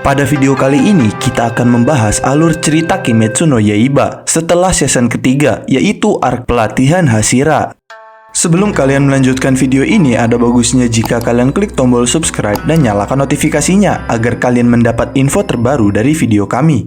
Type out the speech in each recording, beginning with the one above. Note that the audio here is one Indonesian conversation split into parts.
Pada video kali ini, kita akan membahas alur cerita Kimetsu no Yaiba setelah season ketiga, yaitu arc pelatihan Hashira. Sebelum kalian melanjutkan video ini, ada bagusnya jika kalian klik tombol subscribe dan nyalakan notifikasinya agar kalian mendapat info terbaru dari video kami.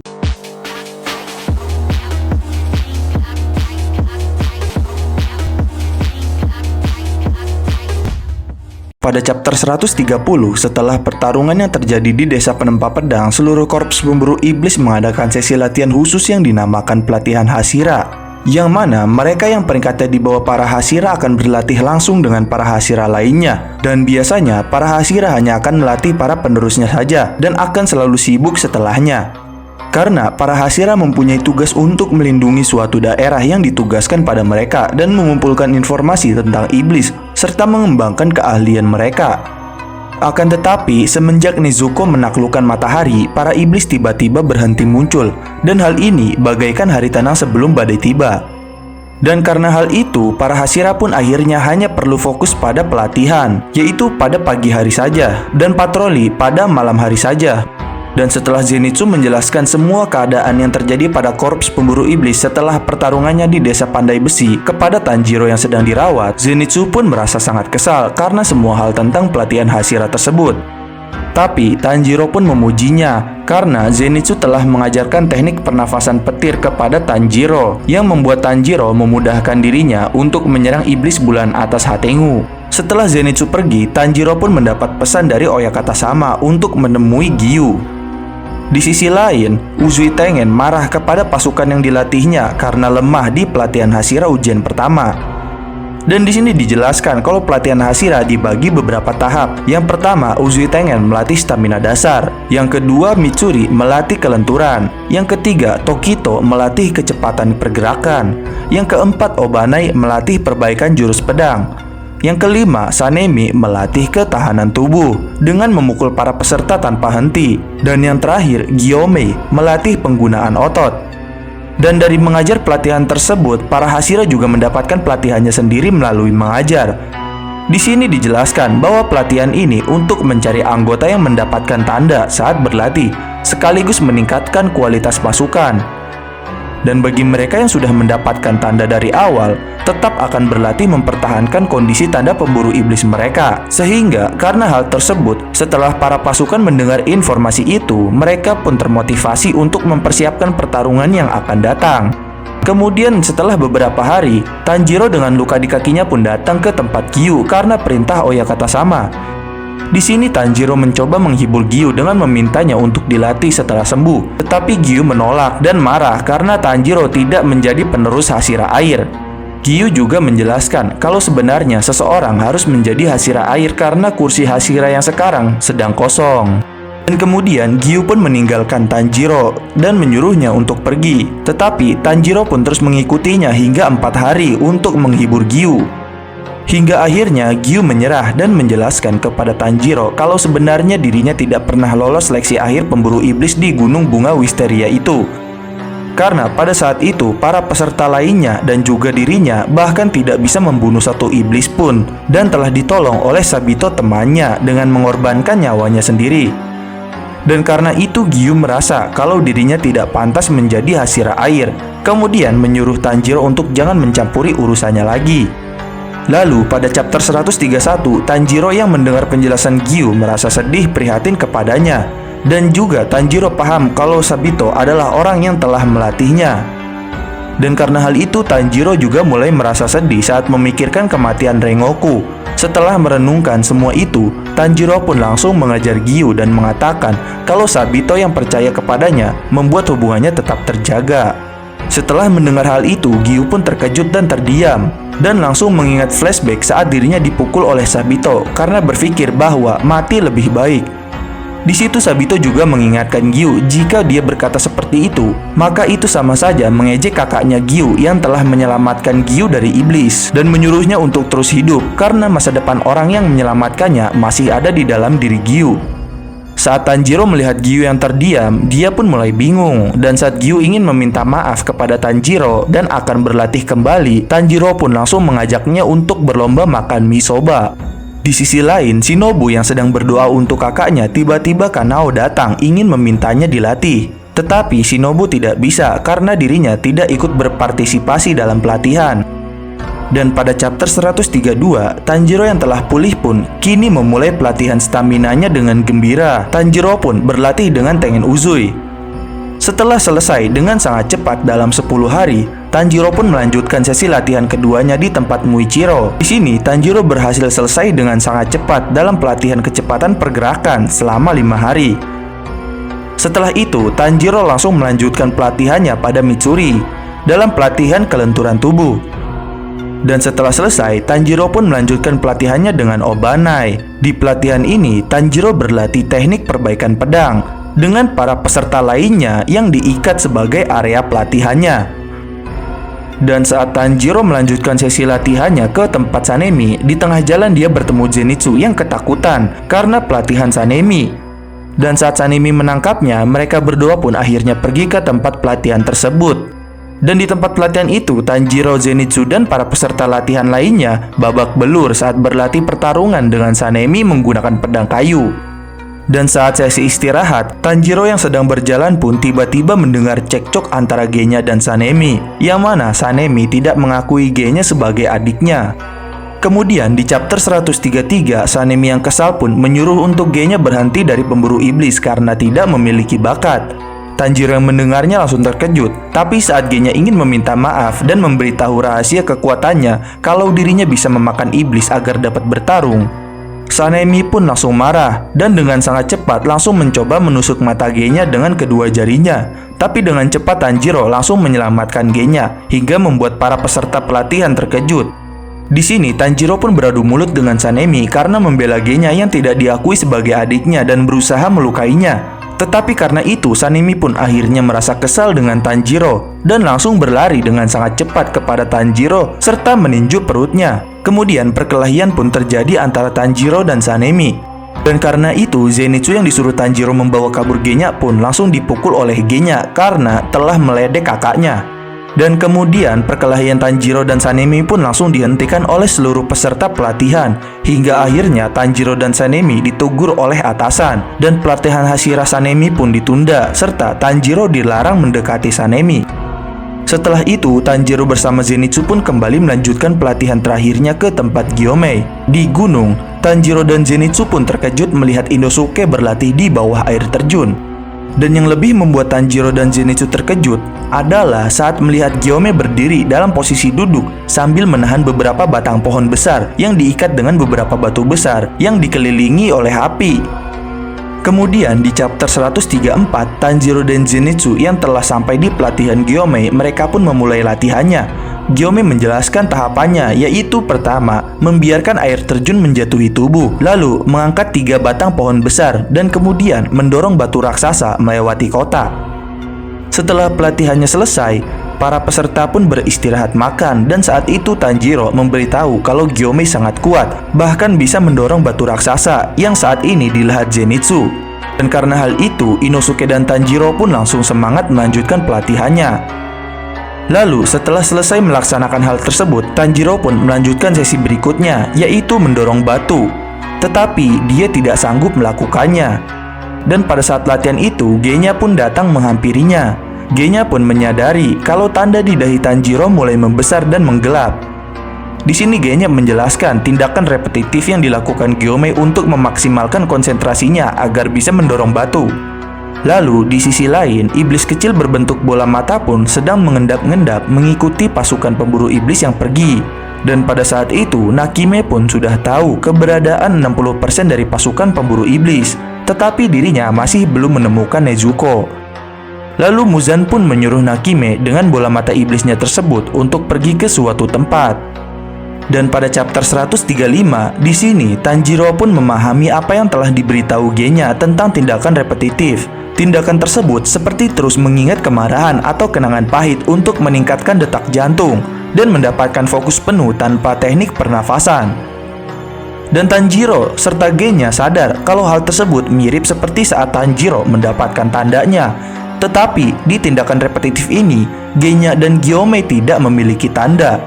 Pada chapter 130, setelah pertarungan yang terjadi di desa penempa pedang, seluruh korps pemburu iblis mengadakan sesi latihan khusus yang dinamakan pelatihan Hashira. Yang mana mereka yang peringkatnya di bawah para Hashira akan berlatih langsung dengan para Hashira lainnya. Dan biasanya, para Hashira hanya akan melatih para penerusnya saja dan akan selalu sibuk setelahnya. Karena para Hashira mempunyai tugas untuk melindungi suatu daerah yang ditugaskan pada mereka dan mengumpulkan informasi tentang iblis, serta mengembangkan keahlian mereka. Akan tetapi, semenjak Nezuko menaklukkan matahari, para iblis tiba-tiba berhenti muncul, dan hal ini bagaikan hari tenang sebelum badai tiba. Dan karena hal itu, para Hashira pun akhirnya hanya perlu fokus pada pelatihan, yaitu pada pagi hari saja, dan patroli pada malam hari saja. Dan setelah Zenitsu menjelaskan semua keadaan yang terjadi pada korps pemburu iblis setelah pertarungannya di desa Pandai Besi kepada Tanjiro yang sedang dirawat, Zenitsu pun merasa sangat kesal karena semua hal tentang pelatihan Hashira tersebut. Tapi Tanjiro pun memujinya karena Zenitsu telah mengajarkan teknik pernafasan petir kepada Tanjiro yang membuat Tanjiro memudahkan dirinya untuk menyerang iblis bulan atas Hatengu. Setelah Zenitsu pergi, Tanjiro pun mendapat pesan dari Oyakata Sama untuk menemui Giyu. Di sisi lain, Uzui Tengen marah kepada pasukan yang dilatihnya karena lemah di pelatihan Hashira ujian pertama. Dan di sini dijelaskan kalau pelatihan Hashira dibagi beberapa tahap. Yang pertama, Uzui Tengen melatih stamina dasar. Yang kedua, Mitsuri melatih kelenturan. Yang ketiga, Tokito melatih kecepatan pergerakan. Yang keempat, Obanai melatih perbaikan jurus pedang. Yang kelima, Sanemi melatih ketahanan tubuh dengan memukul para peserta tanpa henti. Dan yang terakhir, Gyomei melatih penggunaan otot. Dan dari mengajar pelatihan tersebut, para Hashira juga mendapatkan pelatihannya sendiri melalui mengajar. Di sini dijelaskan bahwa pelatihan ini untuk mencari anggota yang mendapatkan tanda saat berlatih, sekaligus meningkatkan kualitas pasukan. Dan bagi mereka yang sudah mendapatkan tanda dari awal, tetap akan berlatih mempertahankan kondisi tanda pemburu iblis mereka. Sehingga karena hal tersebut, setelah para pasukan mendengar informasi itu, mereka pun termotivasi untuk mempersiapkan pertarungan yang akan datang. Kemudian setelah beberapa hari, Tanjiro dengan luka di kakinya pun datang ke tempat Giyu karena perintah Oyakata Sama. Di sini Tanjiro mencoba menghibur Giyu dengan memintanya untuk dilatih setelah sembuh. Tetapi Giyu menolak dan marah karena Tanjiro tidak menjadi penerus Hashira air. Giyu juga menjelaskan kalau sebenarnya seseorang harus menjadi Hashira air karena kursi Hashira yang sekarang sedang kosong. Dan kemudian Giyu pun meninggalkan Tanjiro dan menyuruhnya untuk pergi. Tetapi Tanjiro pun terus mengikutinya hingga 4 hari untuk menghibur Giyu. Hingga akhirnya Giyu menyerah dan menjelaskan kepada Tanjiro kalau sebenarnya dirinya tidak pernah lolos seleksi akhir pemburu iblis di Gunung Bunga Wisteria itu. Karena pada saat itu para peserta lainnya dan juga dirinya bahkan tidak bisa membunuh satu iblis pun, dan telah ditolong oleh Sabito temannya dengan mengorbankan nyawanya sendiri. Dan karena itu Giyu merasa kalau dirinya tidak pantas menjadi Hashira air, kemudian menyuruh Tanjiro untuk jangan mencampuri urusannya lagi. Lalu pada chapter 131, Tanjiro yang mendengar penjelasan Giyu merasa sedih prihatin kepadanya. Dan juga Tanjiro paham kalau Sabito adalah orang yang telah melatihnya. Dan karena hal itu Tanjiro juga mulai merasa sedih saat memikirkan kematian Rengoku. Setelah merenungkan semua itu, Tanjiro pun langsung mengajar Giyu dan mengatakan kalau Sabito yang percaya kepadanya membuat hubungannya tetap terjaga. Setelah mendengar hal itu, Giyu pun terkejut dan terdiam, dan langsung mengingat flashback saat dirinya dipukul oleh Sabito karena berpikir bahwa mati lebih baik. Di situ Sabito juga mengingatkan Giyu jika dia berkata seperti itu, maka itu sama saja mengejek kakaknya Giyu yang telah menyelamatkan Giyu dari iblis dan menyuruhnya untuk terus hidup karena masa depan orang yang menyelamatkannya masih ada di dalam diri Giyu. Saat Tanjiro melihat Giyu yang terdiam, dia pun mulai bingung. Dan saat Giyu ingin meminta maaf kepada Tanjiro dan akan berlatih kembali, Tanjiro pun langsung mengajaknya untuk berlomba makan mie soba. Di sisi lain, Shinobu yang sedang berdoa untuk kakaknya, tiba-tiba Kanao datang ingin memintanya dilatih. Tetapi Shinobu tidak bisa karena dirinya tidak ikut berpartisipasi dalam pelatihan. Dan pada chapter 132, Tanjiro yang telah pulih pun kini memulai pelatihan staminanya dengan gembira. Tanjiro pun berlatih dengan Tengen Uzui. Setelah selesai dengan sangat cepat dalam 10 hari, Tanjiro pun melanjutkan sesi latihan keduanya di tempat Muichiro. Di sini, Tanjiro berhasil selesai dengan sangat cepat dalam pelatihan kecepatan pergerakan selama 5 hari. Setelah itu, Tanjiro langsung melanjutkan pelatihannya pada Mitsuri dalam pelatihan kelenturan tubuh. Dan setelah selesai, Tanjiro pun melanjutkan pelatihannya dengan Obanai. Di pelatihan ini, Tanjiro berlatih teknik perbaikan pedang dengan para peserta lainnya yang diikat sebagai area pelatihannya. Dan saat Tanjiro melanjutkan sesi latihannya ke tempat Sanemi, di tengah jalan dia bertemu Zenitsu yang ketakutan karena pelatihan Sanemi. Dan saat Sanemi menangkapnya, mereka berdua pun akhirnya pergi ke tempat pelatihan tersebut. Dan di tempat pelatihan itu, Tanjiro, Zenitsu, dan para peserta latihan lainnya babak belur saat berlatih pertarungan dengan Sanemi menggunakan pedang kayu. Dan saat sesi istirahat, Tanjiro yang sedang berjalan pun tiba-tiba mendengar cekcok antara Genya dan Sanemi, yang mana Sanemi tidak mengakui Genya sebagai adiknya. Kemudian di chapter 133, Sanemi yang kesal pun menyuruh untuk Genya berhenti dari pemburu iblis karena tidak memiliki bakat. Tanjiro yang mendengarnya langsung terkejut, tapi saat Genya ingin meminta maaf dan memberitahu rahasia kekuatannya kalau dirinya bisa memakan iblis agar dapat bertarung, Sanemi pun langsung marah dan dengan sangat cepat langsung mencoba menusuk mata Genya dengan kedua jarinya. Tapi dengan cepat Tanjiro langsung menyelamatkan Genya hingga membuat para peserta pelatihan terkejut. Di sini Tanjiro pun beradu mulut dengan Sanemi karena membela Genya yang tidak diakui sebagai adiknya dan berusaha melukainya. Tetapi karena itu Sanemi pun akhirnya merasa kesal dengan Tanjiro dan langsung berlari dengan sangat cepat kepada Tanjiro serta meninju perutnya. Kemudian perkelahian pun terjadi antara Tanjiro dan Sanemi. Dan karena itu Zenitsu yang disuruh Tanjiro membawa kabur Genya pun langsung dipukul oleh Genya karena telah meledek kakaknya. Dan kemudian perkelahian Tanjiro dan Sanemi pun langsung dihentikan oleh seluruh peserta pelatihan. Hingga akhirnya Tanjiro dan Sanemi ditegur oleh atasan. Dan pelatihan Hashira Sanemi pun ditunda serta Tanjiro dilarang mendekati Sanemi. Setelah itu, Tanjiro bersama Zenitsu pun kembali melanjutkan pelatihan terakhirnya ke tempat Gyomei. Di gunung, Tanjiro dan Zenitsu pun terkejut melihat Inosuke berlatih di bawah air terjun. Dan yang lebih membuat Tanjiro dan Zenitsu terkejut adalah saat melihat Gyomei berdiri dalam posisi duduk sambil menahan beberapa batang pohon besar yang diikat dengan beberapa batu besar yang dikelilingi oleh api. Kemudian di chapter 134, Tanjiro dan Zenitsu yang telah sampai di pelatihan Gyomei, mereka pun memulai latihannya. Gyomei menjelaskan tahapannya, yaitu pertama, membiarkan air terjun menjatuhi tubuh, lalu mengangkat 3 batang pohon besar, dan kemudian mendorong batu raksasa melewati kota. Setelah pelatihannya selesai, para peserta pun beristirahat makan dan saat itu Tanjiro memberitahu kalau Gyomei sangat kuat, bahkan bisa mendorong batu raksasa yang saat ini dilihat Zenitsu. Dan karena hal itu, Inosuke dan Tanjiro pun langsung semangat melanjutkan pelatihannya. Lalu setelah selesai melaksanakan hal tersebut, Tanjiro pun melanjutkan sesi berikutnya, yaitu mendorong batu. Tetapi dia tidak sanggup melakukannya. Dan pada saat latihan itu, Genya pun datang menghampirinya. Genya pun menyadari kalau tanda di dahi Tanjiro mulai membesar dan menggelap. Di sini Genya menjelaskan tindakan repetitif yang dilakukan Gyomei untuk memaksimalkan konsentrasinya agar bisa mendorong batu. Lalu di sisi lain, iblis kecil berbentuk bola mata pun sedang mengendap-endap mengikuti pasukan pemburu iblis yang pergi. Dan pada saat itu, Nakime pun sudah tahu keberadaan 60% dari pasukan pemburu iblis, tetapi dirinya masih belum menemukan Nezuko. Lalu Muzan pun menyuruh Nakime dengan bola mata iblisnya tersebut untuk pergi ke suatu tempat. Dan pada chapter 135, di sini Tanjiro pun memahami apa yang telah diberitahu Genya tentang tindakan repetitif. Tindakan tersebut seperti terus mengingat kemarahan atau kenangan pahit untuk meningkatkan detak jantung dan mendapatkan fokus penuh tanpa teknik pernafasan. Dan Tanjiro serta Genya sadar kalau hal tersebut mirip seperti saat Tanjiro mendapatkan tandanya. Tetapi di tindakan repetitif ini, Genya dan Gyomei tidak memiliki tanda.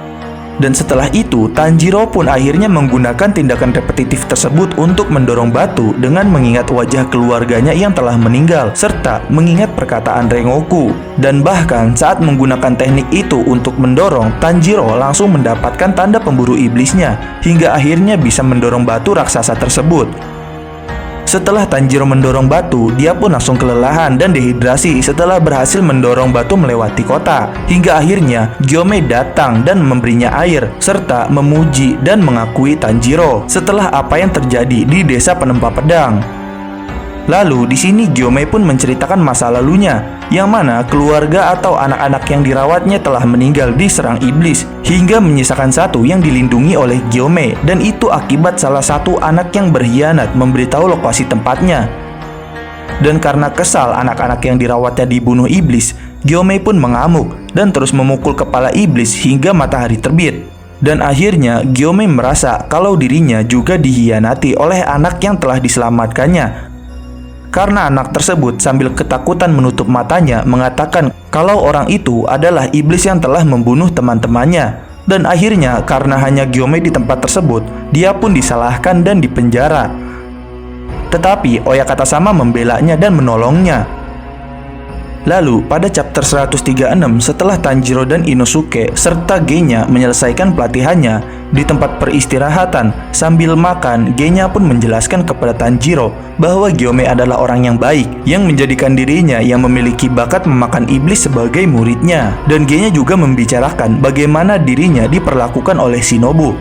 Dan setelah itu, Tanjiro pun akhirnya menggunakan tindakan repetitif tersebut untuk mendorong batu dengan mengingat wajah keluarganya yang telah meninggal, serta mengingat perkataan Rengoku. Dan bahkan saat menggunakan teknik itu untuk mendorong, Tanjiro langsung mendapatkan tanda pemburu iblisnya, hingga akhirnya bisa mendorong batu raksasa tersebut. Setelah Tanjiro mendorong batu, dia pun langsung kelelahan dan dehidrasi setelah berhasil mendorong batu melewati kota. Hingga akhirnya Gyomei datang dan memberinya air, serta memuji dan mengakui Tanjiro setelah apa yang terjadi di desa penempa pedang. Lalu di sini Gyomei pun menceritakan masa lalunya, yang mana keluarga atau anak-anak yang dirawatnya telah meninggal diserang iblis, hingga menyisakan satu yang dilindungi oleh Gyomei, dan itu akibat salah satu anak yang berkhianat memberitahu lokasi tempatnya. Dan karena kesal anak-anak yang dirawatnya dibunuh iblis, Gyomei pun mengamuk dan terus memukul kepala iblis hingga matahari terbit. Dan akhirnya Gyomei merasa kalau dirinya juga dikhianati oleh anak yang telah diselamatkannya. Karena anak tersebut sambil ketakutan menutup matanya mengatakan kalau orang itu adalah iblis yang telah membunuh teman-temannya. Dan akhirnya karena hanya Gyomei di tempat tersebut, dia pun disalahkan dan dipenjara. Tetapi Oyakata-sama membelanya dan menolongnya. Lalu pada chapter 136, setelah Tanjiro dan Inosuke serta Genya menyelesaikan pelatihannya di tempat peristirahatan, sambil makan, Genya pun menjelaskan kepada Tanjiro bahwa Gyomei adalah orang yang baik yang menjadikan dirinya yang memiliki bakat memakan iblis sebagai muridnya. Dan Genya juga membicarakan bagaimana dirinya diperlakukan oleh Shinobu.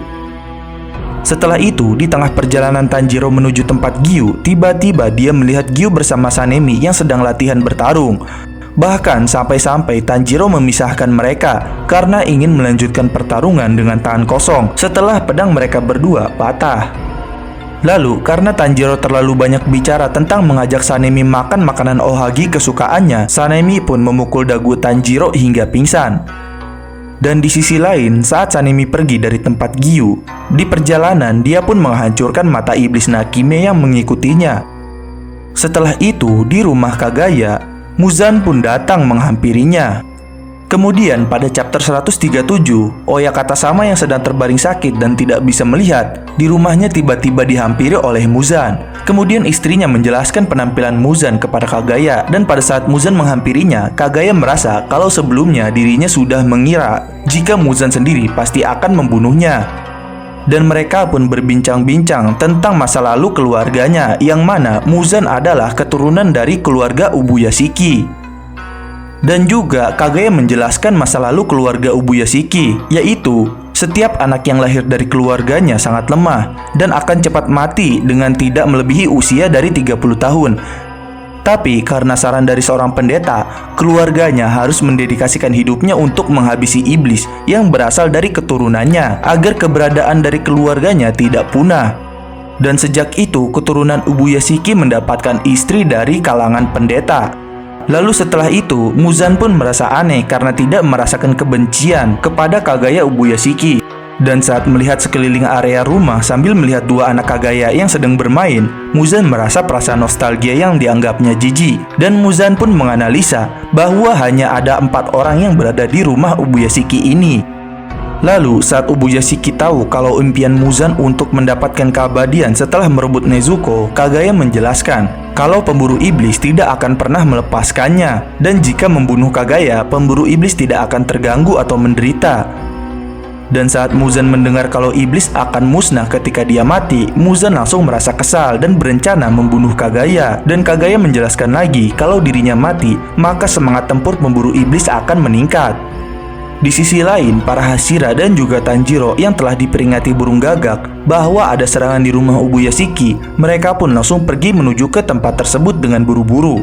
Setelah itu, di tengah perjalanan Tanjiro menuju tempat Gyu, tiba-tiba dia melihat Gyu bersama Sanemi yang sedang latihan bertarung. Bahkan sampai-sampai Tanjiro memisahkan mereka karena ingin melanjutkan pertarungan dengan tangan kosong setelah pedang mereka berdua patah. Lalu karena Tanjiro terlalu banyak bicara tentang mengajak Sanemi makan makanan Ohagi kesukaannya, Sanemi pun memukul dagu Tanjiro hingga pingsan. Dan di sisi lain, saat Sanemi pergi dari tempat Gyu, di perjalanan dia pun menghancurkan mata iblis Nakime yang mengikutinya. Setelah itu, di rumah Kagaya, Muzan pun datang menghampirinya. Kemudian pada chapter 137, Oyakata-sama yang sedang terbaring sakit dan tidak bisa melihat, di rumahnya tiba-tiba dihampiri oleh Muzan. Kemudian istrinya menjelaskan penampilan Muzan kepada Kagaya, dan pada saat Muzan menghampirinya, Kagaya merasa kalau sebelumnya dirinya sudah mengira jika Muzan sendiri pasti akan membunuhnya. Dan mereka pun berbincang-bincang tentang masa lalu keluarganya, yang mana Muzan adalah keturunan dari keluarga Ubuyashiki. Dan juga Kagaya menjelaskan masa lalu keluarga Ubuyashiki, yaitu setiap anak yang lahir dari keluarganya sangat lemah dan akan cepat mati dengan tidak melebihi usia dari 30 tahun. Tapi karena saran dari seorang pendeta, keluarganya harus mendedikasikan hidupnya untuk menghabisi iblis yang berasal dari keturunannya agar keberadaan dari keluarganya tidak punah. Dan sejak itu keturunan Ubuyashiki mendapatkan istri dari kalangan pendeta. Lalu setelah itu, Muzan pun merasa aneh karena tidak merasakan kebencian kepada Kagaya Ubuyashiki. Dan saat melihat sekeliling area rumah sambil melihat dua anak Kagaya yang sedang bermain, Muzan merasa perasaan nostalgia yang dianggapnya jijik. Dan Muzan pun menganalisa bahwa hanya ada 4 orang yang berada di rumah Ubuyashiki ini. Lalu saat Ubuyashiki tahu kalau impian Muzan untuk mendapatkan keabadian setelah merebut Nezuko, Kagaya menjelaskan kalau pemburu iblis tidak akan pernah melepaskannya. Dan jika membunuh Kagaya, pemburu iblis tidak akan terganggu atau menderita. Dan saat Muzan mendengar kalau iblis akan musnah ketika dia mati, Muzan langsung merasa kesal dan berencana membunuh Kagaya. Dan Kagaya menjelaskan lagi kalau dirinya mati, maka semangat tempur pemburu iblis akan meningkat. Di sisi lain, para Hashira dan juga Tanjiro yang telah diperingati burung gagak bahwa ada serangan di rumah Ubuyashiki, mereka pun langsung pergi menuju ke tempat tersebut dengan buru-buru.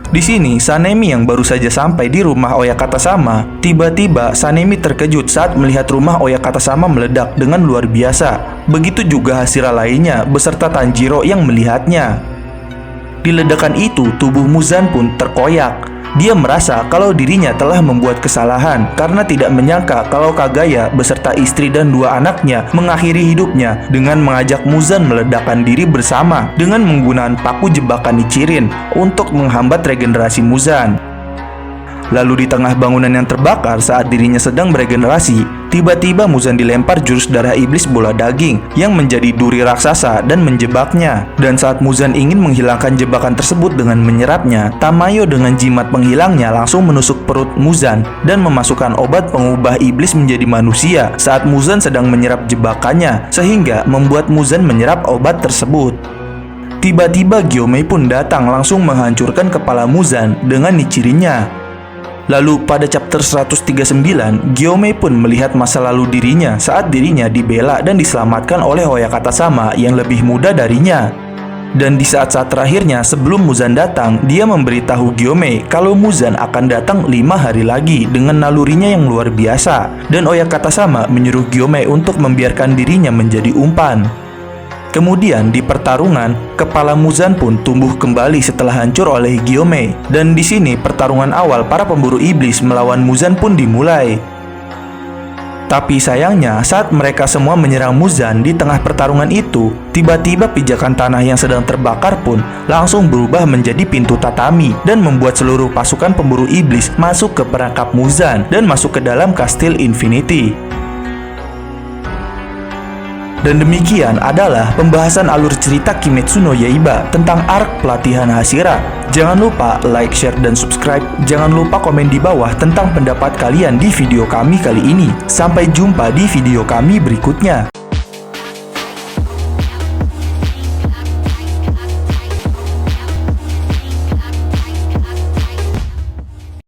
Di sini, Sanemi yang baru saja sampai di rumah Oyakata-sama, tiba-tiba Sanemi terkejut saat melihat rumah Oyakata-sama meledak dengan luar biasa. Begitu juga Hashira lainnya beserta Tanjiro yang melihatnya. Di ledakan itu, tubuh Muzan pun terkoyak. Dia merasa kalau dirinya telah membuat kesalahan karena tidak menyangka kalau Kagaya beserta istri dan 2 anaknya mengakhiri hidupnya dengan mengajak Muzan meledakkan diri bersama dengan menggunakan paku jebakan Nichirin untuk menghambat regenerasi Muzan. Lalu di tengah bangunan yang terbakar saat dirinya sedang beregenerasi, tiba-tiba Muzan dilempar jurus darah iblis bola daging yang menjadi duri raksasa dan menjebaknya. Dan saat Muzan ingin menghilangkan jebakan tersebut dengan menyerapnya, Tamayo dengan jimat penghilangnya langsung menusuk perut Muzan dan memasukkan obat pengubah iblis menjadi manusia saat Muzan sedang menyerap jebakannya, sehingga membuat Muzan menyerap obat tersebut. Tiba-tiba Gyomei pun datang langsung menghancurkan kepala Muzan dengan nichirinya. Lalu pada chapter 139, Gyomei pun melihat masa lalu dirinya saat dirinya dibela dan diselamatkan oleh Oyakata Sama yang lebih muda darinya. Dan di saat-saat terakhirnya sebelum Muzan datang, dia memberitahu Gyomei kalau Muzan akan datang 5 hari lagi dengan nalurinya yang luar biasa. Dan Oyakata Sama menyuruh Gyomei untuk membiarkan dirinya menjadi umpan. Kemudian di pertarungan, kepala Muzan pun tumbuh kembali setelah hancur oleh Gyomei. Dan di sini pertarungan awal para pemburu iblis melawan Muzan pun dimulai. Tapi sayangnya saat mereka semua menyerang Muzan di tengah pertarungan itu, tiba-tiba pijakan tanah yang sedang terbakar pun langsung berubah menjadi pintu tatami dan membuat seluruh pasukan pemburu iblis masuk ke perangkap Muzan dan masuk ke dalam kastil Infinity. Dan demikian adalah pembahasan alur cerita Kimetsu no Yaiba tentang arc pelatihan Hashira. Jangan lupa like, share, dan subscribe. Jangan lupa komen di bawah tentang pendapat kalian di video kami kali ini. Sampai jumpa di video kami berikutnya.